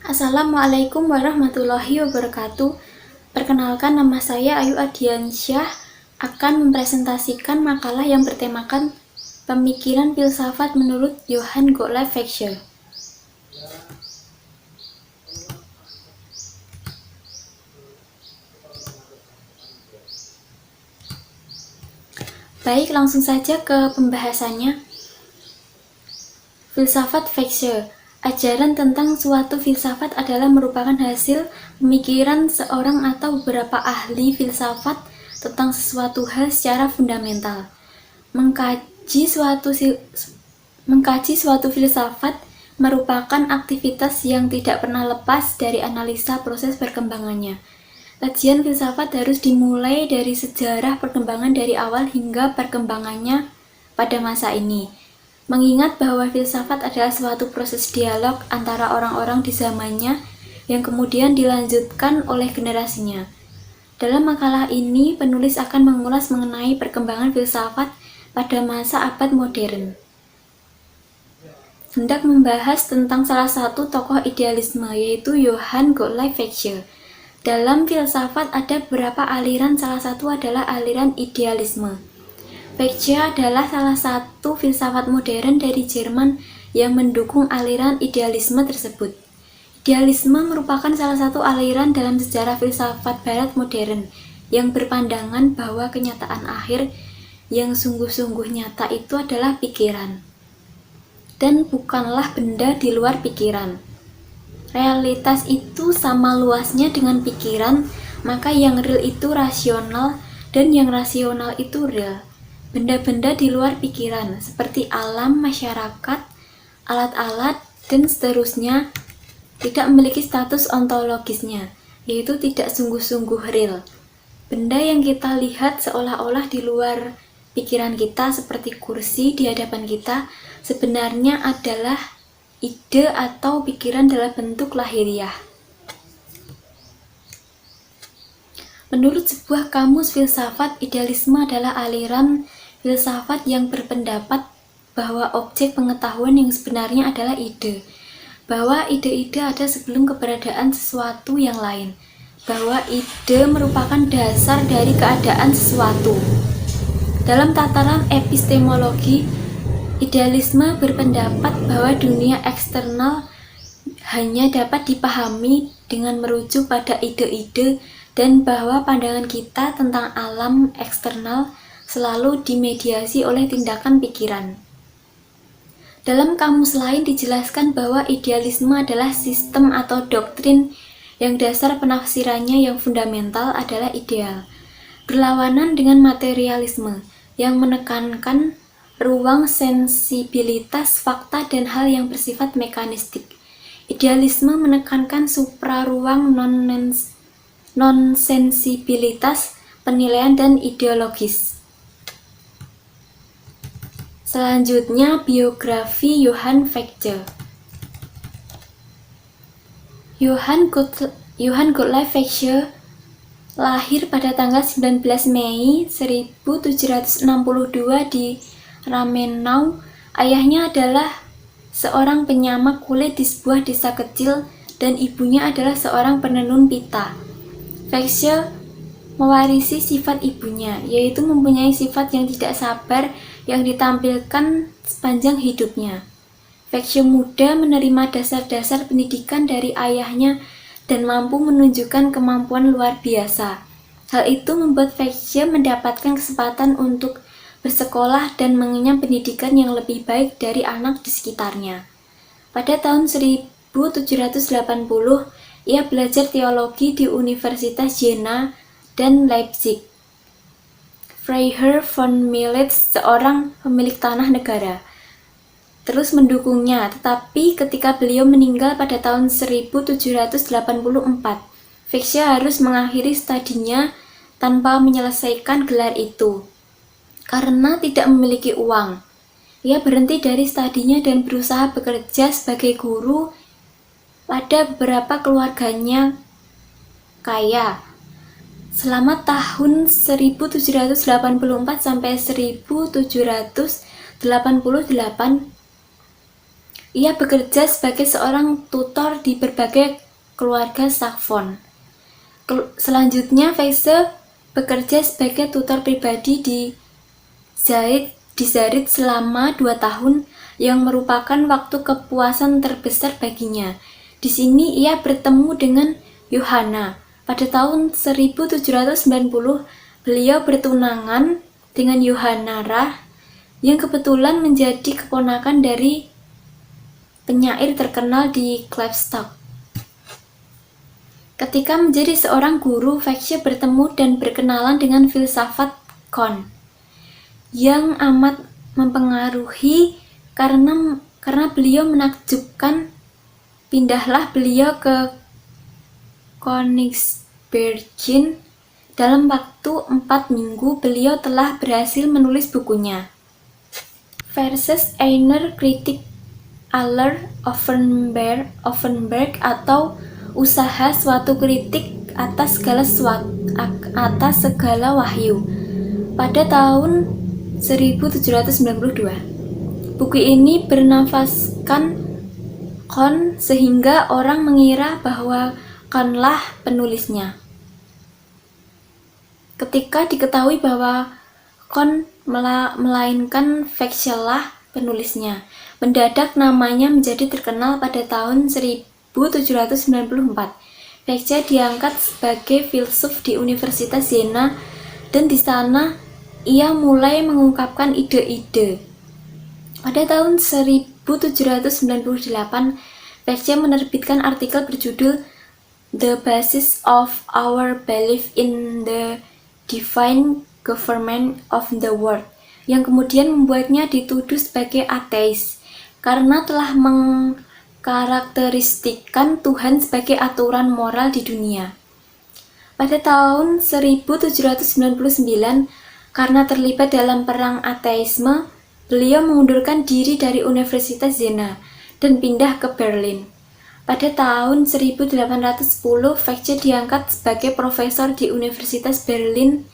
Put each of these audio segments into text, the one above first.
Assalamualaikum warahmatullahi wabarakatuh. Perkenalkan, nama saya Ayu Adiansyah akan mempresentasikan makalah yang bertemakan Pemikiran Filsafat menurut Johann Gottlieb Fichte. Baik, langsung saja ke pembahasannya. Filsafat Fichte. Ajaran tentang suatu filsafat adalah merupakan hasil pemikiran seorang atau beberapa ahli filsafat tentang sesuatu hal secara fundamental. Mengkaji suatu filsafat merupakan aktivitas yang tidak pernah lepas dari analisa proses perkembangannya. Kajian filsafat harus dimulai dari sejarah perkembangan dari awal hingga perkembangannya pada masa ini. Mengingat bahwa filsafat adalah suatu proses dialog antara orang-orang di zamannya yang kemudian dilanjutkan oleh generasinya. Dalam makalah ini, penulis akan mengulas mengenai perkembangan filsafat pada masa abad modern. Hendak membahas tentang salah satu tokoh idealisme, yaitu Johann Gottlieb Fichte. Dalam filsafat ada beberapa aliran, salah satu adalah aliran idealisme. Fichte adalah salah satu filsafat modern dari Jerman yang mendukung aliran idealisme tersebut. Idealisme merupakan salah satu aliran dalam sejarah filsafat barat modern yang berpandangan bahwa kenyataan akhir yang sungguh-sungguh nyata itu adalah pikiran, dan bukanlah benda di luar pikiran. Realitas itu sama luasnya dengan pikiran, maka yang real itu rasional dan yang rasional itu real. Benda-benda di luar pikiran, seperti alam, masyarakat, alat-alat, dan seterusnya, tidak memiliki status ontologisnya, yaitu tidak sungguh-sungguh real. Benda yang kita lihat seolah-olah di luar pikiran kita, seperti kursi di hadapan kita, sebenarnya adalah ide atau pikiran dalam bentuk lahiriah. Menurut sebuah kamus filsafat, idealisme adalah aliran filsafat yang berpendapat bahwa objek pengetahuan yang sebenarnya adalah ide, bahwa ide-ide ada sebelum keberadaan sesuatu yang lain, bahwa ide merupakan dasar dari keadaan sesuatu. Dalam tataran epistemologi, idealisme berpendapat bahwa dunia eksternal hanya dapat dipahami dengan merujuk pada ide-ide dan bahwa pandangan kita tentang alam eksternal selalu dimediasi oleh tindakan pikiran. Dalam kamus lain dijelaskan bahwa idealisme adalah sistem atau doktrin yang dasar penafsirannya yang fundamental adalah ideal, berlawanan dengan materialisme yang menekankan ruang sensibilitas, fakta, dan hal yang bersifat mekanistik. Idealisme menekankan supraruang non-sensibilitas, penilaian, dan ideologis. Selanjutnya, biografi Johann Fichte. Johann Gottlieb Fichte lahir pada tanggal 19 Mei 1762 di Ramenau. Ayahnya adalah seorang penyamak kulit di sebuah desa kecil dan ibunya adalah seorang penenun pita. Fichte mewarisi sifat ibunya, yaitu mempunyai sifat yang tidak sabar yang ditampilkan sepanjang hidupnya. Fichte muda menerima dasar-dasar pendidikan dari ayahnya dan mampu menunjukkan kemampuan luar biasa. Hal itu membuat Fichte mendapatkan kesempatan untuk bersekolah dan mengenyam pendidikan yang lebih baik dari anak di sekitarnya. Pada tahun 1780, ia belajar teologi di Universitas Jena dan Leipzig. Freiherr von Militz, seorang pemilik tanah negara, terus mendukungnya, tetapi ketika beliau meninggal pada tahun 1784, Fichte harus mengakhiri studinya tanpa menyelesaikan gelar itu. Karena tidak memiliki uang, ia berhenti dari studinya dan berusaha bekerja sebagai guru pada beberapa keluarganya kaya. Selama tahun 1784 sampai 1788, Ia bekerja sebagai seorang tutor di berbagai keluarga Saxon. Selanjutnya, Feise bekerja sebagai tutor pribadi di Zarit selama 2 tahun, yang merupakan waktu kepuasan terbesar baginya. Di sini ia bertemu dengan Yohanna. Pada tahun 1790, beliau bertunangan dengan Yohanna Rah, yang kebetulan menjadi keponakan dari penyair terkenal di Klapstock. Ketika menjadi seorang guru, Feige bertemu dan berkenalan dengan filsafat Kant, yang amat mempengaruhi karena beliau menakjubkan. Pindahlah beliau ke Königsberg. Dalam waktu 4 minggu, beliau telah berhasil menulis bukunya, Verses einer Kritik aller Offenberg, atau usaha suatu kritik atas segala wahyu, pada tahun 1792. Buku ini bernafaskan Kant sehingga orang mengira bahwa Kantlah penulisnya. Ketika diketahui bahwa Kant melainkan Feige-lah penulisnya, mendadak namanya menjadi terkenal. Pada tahun 1794, Feige diangkat sebagai filsuf di Universitas Jena, dan di sana ia mulai mengungkapkan ide-ide. Pada tahun 1798, Feige menerbitkan artikel berjudul The Basis of Our Belief in the Divine Government of the World, yang kemudian membuatnya dituduh sebagai ateis karena telah mengkarakteristikkan Tuhan sebagai aturan moral di dunia. Pada tahun 1799, karena terlibat dalam perang ateisme, beliau mengundurkan diri dari Universitas Jena dan pindah ke Berlin. Pada tahun 1810, Feige diangkat sebagai profesor di Universitas Berlin,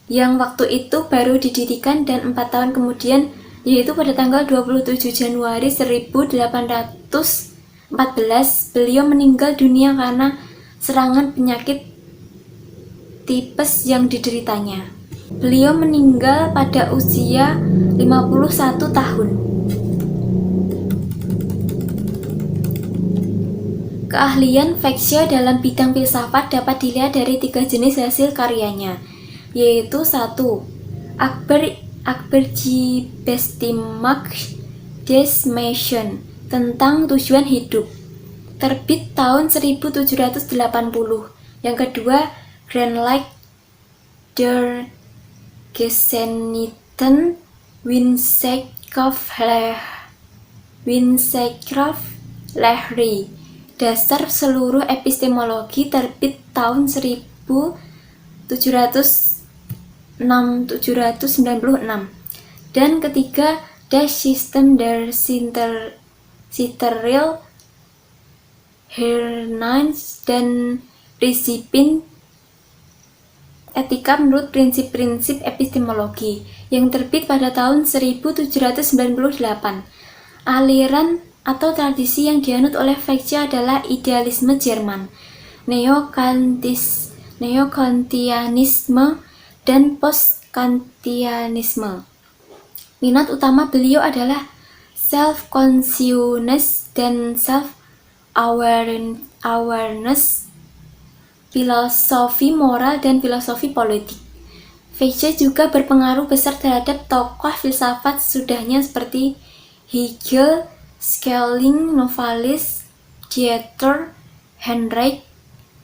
yang waktu itu baru didirikan, dan 4 tahun kemudian, yaitu pada tanggal 27 Januari 1814, beliau meninggal dunia karena serangan penyakit tipes yang dideritanya. Beliau meninggal pada usia 51 tahun. Keahlian Feige dalam bidang filsafat dapat dilihat dari 3 jenis hasil karyanya, yaitu 1. Akberjibestimmak des Menschen, tentang tujuan hidup, terbit tahun 1780. Yang kedua, Grandlight der Gesegneten Wissenschaftslehre, dasar seluruh epistemologi, terbit tahun 1796. Dan ketiga, Das System der Sitteril Hernans dan Prinzipien Etika menurut prinsip-prinsip epistemologi, yang terbit pada tahun 1798. Aliran atau tradisi yang dianut oleh Feige adalah idealisme Jerman, neo-Kantianisme, dan post-Kantianisme. Minat utama beliau adalah self-consciousness dan self-awareness, filosofi moral, dan filosofi politik. Feige juga berpengaruh besar terhadap tokoh filsafat sesudahnya seperti Hegel, Schelling, Novalis, Dieter, Heinrich,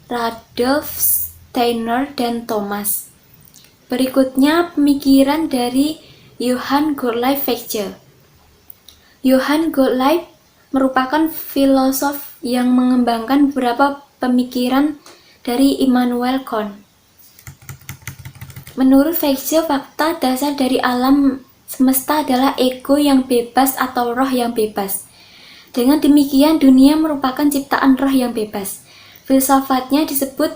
Rudolf Steiner, dan Thomas. Berikutnya pemikiran dari Johann Gottlieb Fichte. Johann Gottlieb merupakan filosof yang mengembangkan beberapa pemikiran dari Immanuel Kant. Menurut Fichte, fakta dasar dari alam semesta adalah ego yang bebas atau roh yang bebas. Dengan demikian, dunia merupakan ciptaan roh yang bebas. Filsafatnya disebut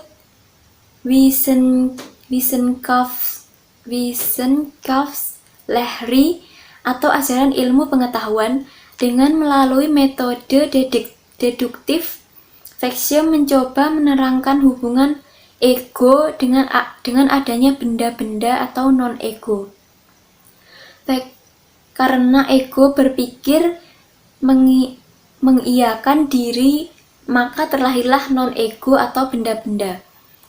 Wissenschaftslehre, atau ajaran ilmu pengetahuan, Dengan melalui metode deduktif, Veitch mencoba menerangkan hubungan ego dengan adanya benda-benda atau non-ego. Karena ego berpikir mengiyakan diri, maka terlahirlah non-ego atau benda-benda.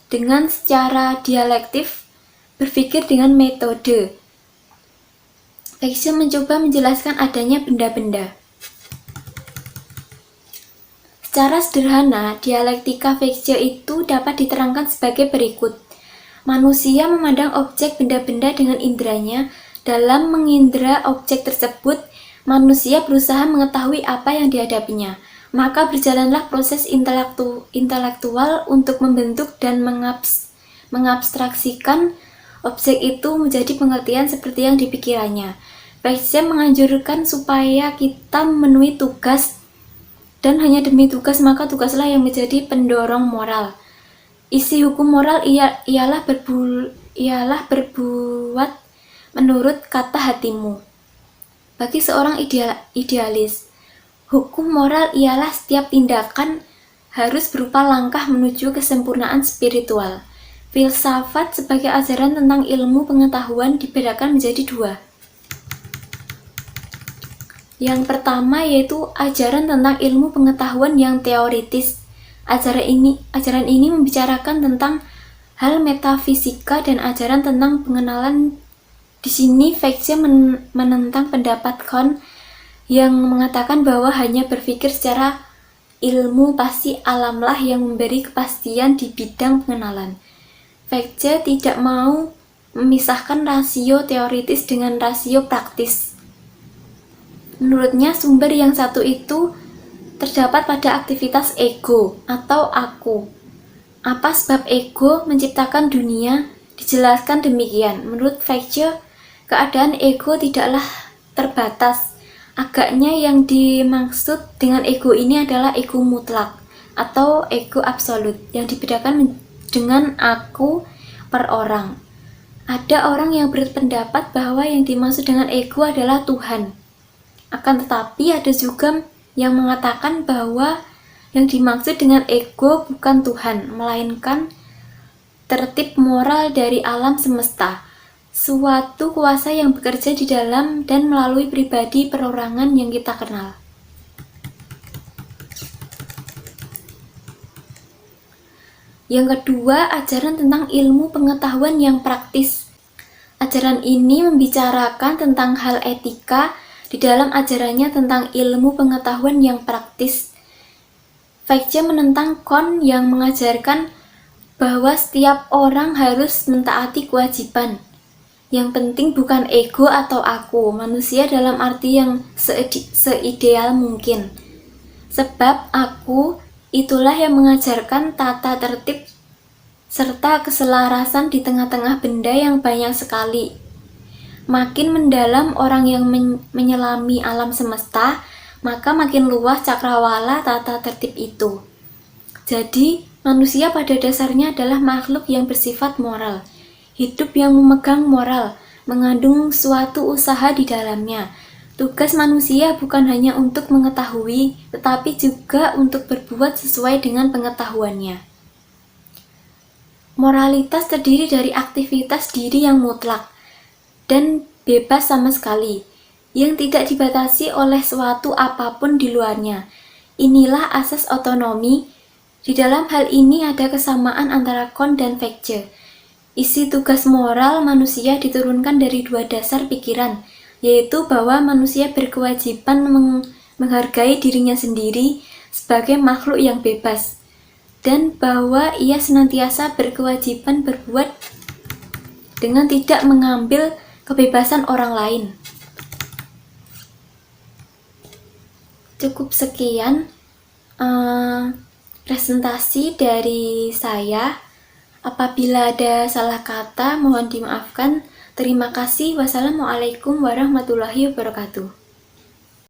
Dengan secara dialektif, berpikir dengan metode, Veitch mencoba menjelaskan adanya benda-benda. Secara sederhana, dialektika Veitch itu dapat diterangkan sebagai berikut. Manusia memandang objek benda-benda dengan indranya. Dalam mengindra objek tersebut, manusia berusaha mengetahui apa yang dihadapinya. Maka berjalanlah proses intelektual untuk membentuk dan mengabstraksikan objek itu menjadi pengertian seperti yang dipikirannya. Veitch menganjurkan supaya kita memenuhi tugas, dan hanya demi tugas, maka tugaslah yang menjadi pendorong moral. Isi hukum moral ialah berbuat menurut kata hatimu. Bagi seorang idealis, hukum moral ialah setiap tindakan harus berupa langkah menuju kesempurnaan spiritual. Filsafat sebagai ajaran tentang ilmu pengetahuan dibedakan menjadi dua. Yang pertama yaitu ajaran tentang ilmu pengetahuan yang teoritis. Ajaran ini membicarakan tentang hal metafisika dan ajaran tentang pengenalan. Di sini Veitch menentang pendapat Kant yang mengatakan bahwa hanya berpikir secara ilmu pasti alamlah yang memberi kepastian di bidang pengenalan. Veitch tidak mau memisahkan rasio teoritis dengan rasio praktis. Menurutnya, sumber yang satu itu terdapat pada aktivitas ego atau aku. Apa sebab ego menciptakan dunia? Dijelaskan demikian. Menurut Veitch, keadaan ego tidaklah terbatas. Agaknya yang dimaksud dengan ego ini adalah ego mutlak atau ego absolut yang dibedakan dengan aku per orang. Ada orang yang berpendapat bahwa yang dimaksud dengan ego adalah Tuhan. Akan tetapi ada juga yang mengatakan bahwa yang dimaksud dengan ego bukan Tuhan, melainkan tertib moral dari alam semesta, suatu kuasa yang bekerja di dalam dan melalui pribadi perorangan yang kita kenal. Yang kedua, ajaran tentang ilmu pengetahuan yang praktis. Ajaran ini membicarakan tentang hal etika. Di dalam ajarannya tentang ilmu pengetahuan yang praktis, Veitch menentang Kant yang mengajarkan bahwa setiap orang harus mentaati kewajiban. Yang penting bukan ego atau aku, manusia dalam arti yang seideal mungkin. Sebab aku itulah yang mengajarkan tata tertib serta keselarasan di tengah-tengah benda yang banyak sekali. Makin mendalam orang yang menyelami alam semesta, maka makin luas cakrawala tata tertib itu. Jadi, manusia pada dasarnya adalah makhluk yang bersifat moral. Hidup yang memegang moral, mengandung suatu usaha di dalamnya. Tugas manusia bukan hanya untuk mengetahui, tetapi juga untuk berbuat sesuai dengan pengetahuannya. Moralitas terdiri dari aktivitas diri yang mutlak dan bebas sama sekali, yang tidak dibatasi oleh suatu apapun di luarnya. Inilah asas otonomi. Di dalam hal ini ada kesamaan antara Kant dan Veitch. Isi tugas moral manusia diturunkan dari dua dasar pikiran, yaitu bahwa manusia berkewajiban menghargai dirinya sendiri sebagai makhluk yang bebas, dan bahwa ia senantiasa berkewajiban berbuat dengan tidak mengambil kebebasan orang lain. Cukup sekian presentasi dari saya. Apabila ada salah kata, mohon dimaafkan. Terima kasih. Wassalamualaikum warahmatullahi wabarakatuh.